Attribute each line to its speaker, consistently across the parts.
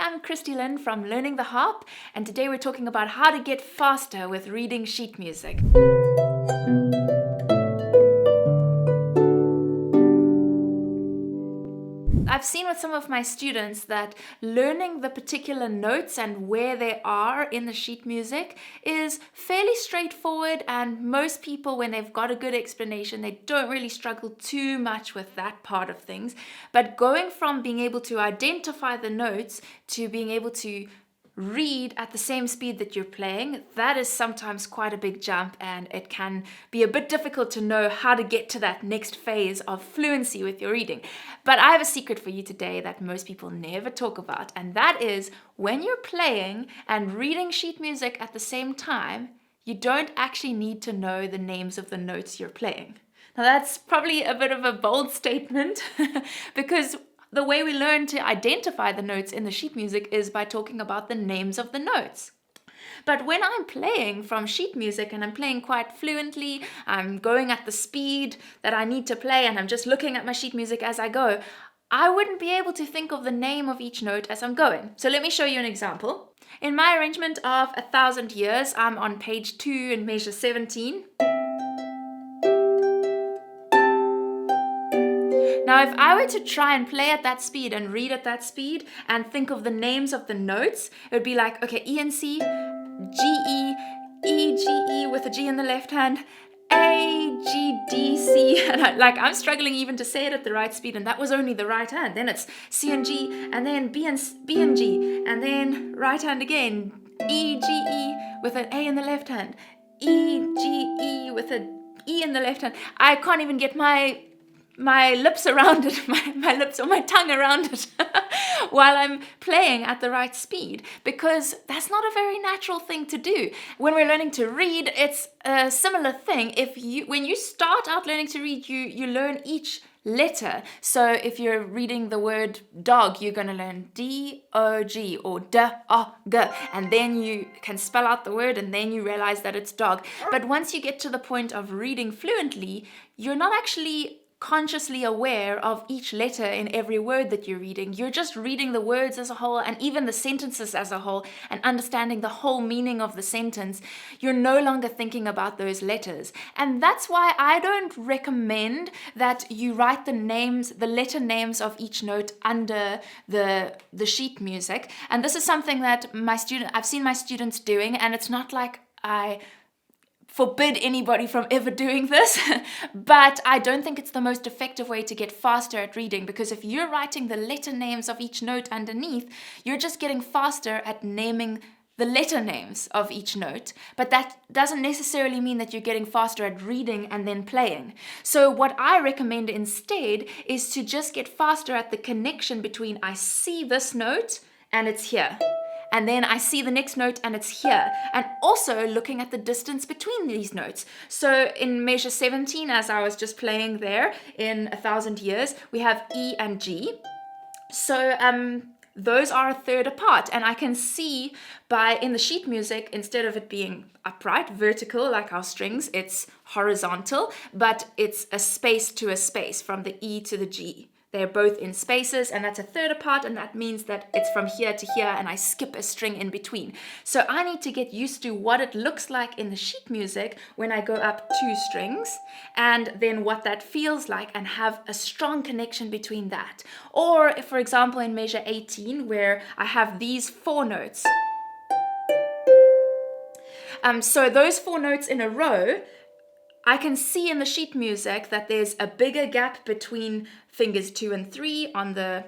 Speaker 1: I'm Christy-Lyn from Learning the Harp, and today we're talking about how to get faster with reading sheet music. I've seen with some of my students that learning the particular notes and where they are in the sheet music is fairly straightforward, and most people, when they've got a good explanation, they don't really struggle too much with that part of things. But going from being able to identify the notes to being able to read at the same speed that you're playing, that is sometimes quite a big jump, and it can be a bit difficult to know how to get to that next phase of fluency with your reading. But I have a secret for you today that most people never talk about, and that is when you're playing and reading sheet music at the same time, you don't actually need to know the names of the notes you're playing. Now that's probably a bit of a bold statement because the way we learn to identify the notes in the sheet music is by talking about the names of the notes. But when I'm playing from sheet music and I'm playing quite fluently, I'm going at the speed that I need to play and I'm just looking at my sheet music as I go, I wouldn't be able to think of the name of each note as I'm going. So let me show you an example. In my arrangement of 1,000 Years, I'm on page 2 in measure 17. Now, if I were to try and play at that speed and read at that speed and think of the names of the notes, it would be like, okay, E and C, G E, E G E with a G in the left hand, A G D C, and I'm struggling even to say it at the right speed, and that was only the right hand. Then it's C and G, and then B and G, and then right hand again, E G E with an A in the left hand, E G E with an E in the left hand. I can't even get my lips around it, my lips or my tongue around it while I'm playing at the right speed, because that's not a very natural thing to do. When we're learning to read, it's a similar thing. When you start out learning to read, you learn each letter. So if you're reading the word dog, you're going to learn D-O-G or D-O-G, and then you can spell out the word and then you realize that it's dog. But once you get to the point of reading fluently, you're not actually consciously aware of each letter in every word that you're reading. You're just reading the words as a whole and even the sentences as a whole and understanding the whole meaning of the sentence. You're no longer thinking about those letters. And that's why I don't recommend that you write the letter names of each note under the sheet music. And this is something that I've seen my students doing, and it's not like I forbid anybody from ever doing this, but I don't think it's the most effective way to get faster at reading, because if you're writing the letter names of each note underneath, you're just getting faster at naming the letter names of each note, but that doesn't necessarily mean that you're getting faster at reading and then playing. So what I recommend instead is to just get faster at the connection between I see this note and it's here, and then I see the next note and it's here, and also looking at the distance between these notes. So in measure 17, as I was just playing there in 1,000 Years, we have E and G. So those are a third apart, and I can see in the sheet music, instead of it being upright, vertical like our strings, it's horizontal, but it's a space to a space from the E to the G. They're both in spaces, and that's a third apart, and that means that it's from here to here, and I skip a string in between. So I need to get used to what it looks like in the sheet music when I go up 2 strings, and then what that feels like, and have a strong connection between that. Or, if, for example, in measure 18, where I have these 4 notes. So those 4 notes in a row, I can see in the sheet music that there's a bigger gap between fingers 2 and 3 on the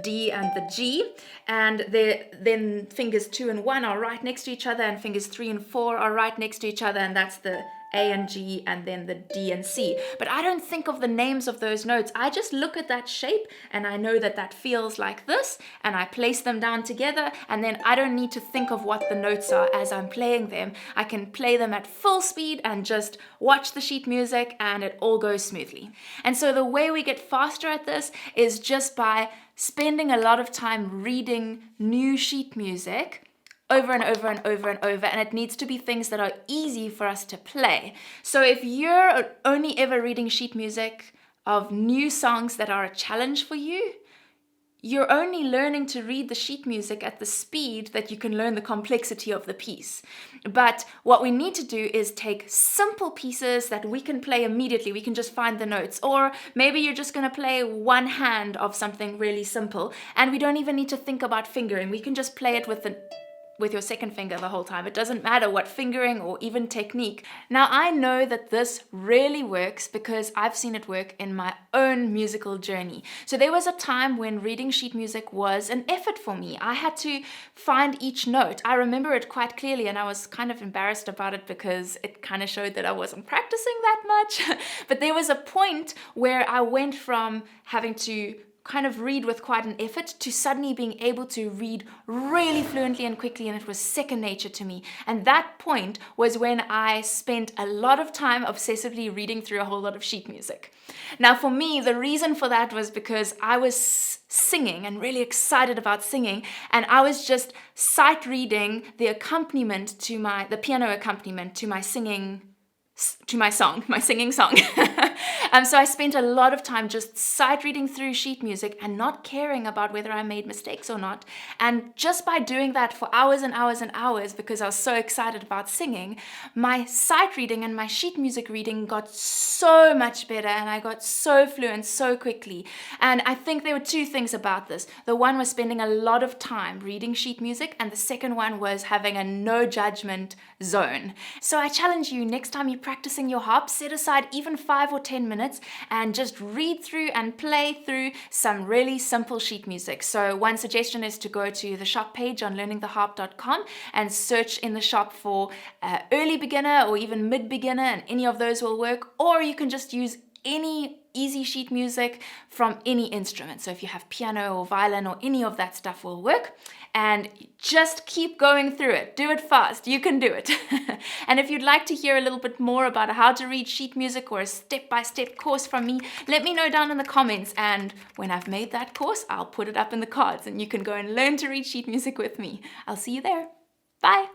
Speaker 1: D and the G, and then fingers 2 and 1 are right next to each other, and fingers 3 and 4 are right next to each other, and that's the A and G, and then the D and C. But I don't think of the names of those notes. I just look at that shape and I know that that feels like this, and I place them down together, and then I don't need to think of what the notes are as I'm playing them. I can play them at full speed and just watch the sheet music, and it all goes smoothly. And so the way we get faster at this is just by spending a lot of time reading new sheet music over and over and over and over, and it needs to be things that are easy for us to play. So if you're only ever reading sheet music of new songs that are a challenge for you, you're only learning to read the sheet music at the speed that you can learn the complexity of the piece. But what we need to do is take simple pieces that we can play immediately. We can just find the notes. Or maybe you're just going to play one hand of something really simple, and we don't even need to think about fingering. We can just play it with your second finger the whole time. It doesn't matter what fingering or even technique. Now, I know that this really works because I've seen it work in my own musical journey. So there was a time when reading sheet music was an effort for me. I had to find each note. I remember it quite clearly, and I was kind of embarrassed about it because it kind of showed that I wasn't practicing that much. But there was a point where I went from having to kind of read with quite an effort to suddenly being able to read really fluently and quickly, and it was second nature to me. And that point was when I spent a lot of time obsessively reading through a whole lot of sheet music. Now for me, the reason for that was because I was singing and really excited about singing, and I was just sight reading the accompaniment to the piano accompaniment to my singing song. So I spent a lot of time just sight reading through sheet music and not caring about whether I made mistakes or not. And just by doing that for hours and hours and hours, because I was so excited about singing, my sight reading and my sheet music reading got so much better, and I got so fluent so quickly. And I think there were two things about this. The one was spending a lot of time reading sheet music, and the second one was having a no judgment zone. So I challenge you, next time you're practicing your harp, set aside even 5 or 10 minutes and just read through and play through some really simple sheet music. So one suggestion is to go to the shop page on learningtheharp.com and search in the shop for early beginner or even mid beginner, and any of those will work. Or you can just use any easy sheet music from any instrument. So if you have piano or violin or any of that stuff will work. And just keep going through it. Do it fast. You can do it. And if you'd like to hear a little bit more about how to read sheet music or a step-by-step course from me, let me know down in the comments. And when I've made that course, I'll put it up in the cards and you can go and learn to read sheet music with me. I'll see you there. Bye.